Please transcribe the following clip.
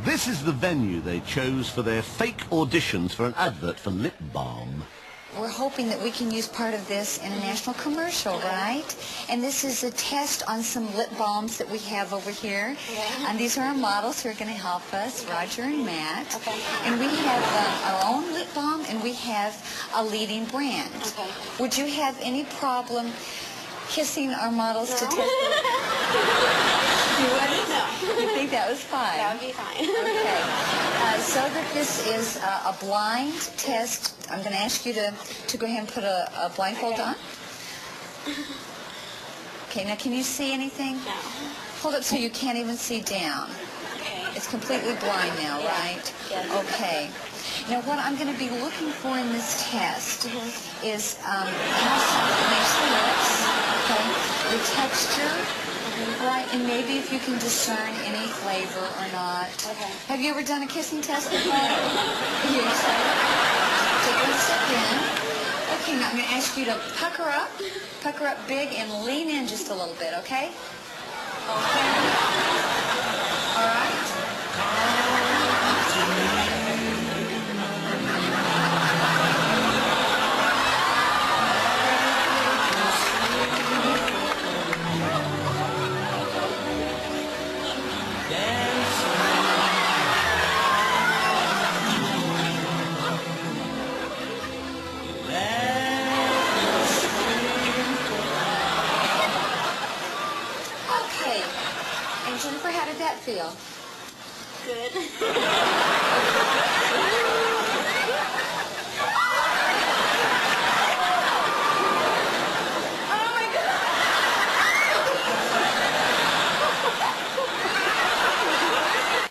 This is the venue they chose for their fake auditions for an advert for lip balm. We're hoping that we can use part of this in a national commercial, right? And this is a test on some lip balms that we have over here. Okay. And these are our models who are going to help us, Roger and Matt. Okay. And we have our own lip balm, and we have a leading brand. Okay. Would you have any problem kissing our models to No. test them? You wouldn't? No. You think that was fine? That would be fine. Okay. So that this is a blind test, I'm going to ask you to go ahead and put a blindfold Okay. on. Okay, now can you see anything? No. Hold up so you can't even see down. Okay. It's completely blind now, Yeah. right? Yes. Okay. Now what I'm going to be looking for in this test is how soft it makes the lips, okay, the texture, right, and maybe if you can discern any flavor or not. Okay. Have you ever done a kissing test before? Yes. Take one step in. Okay, now I'm going to ask you to pucker up big, and lean in just a little bit, okay? Okay. All right. Okay. And Jennifer, how did that feel? Good.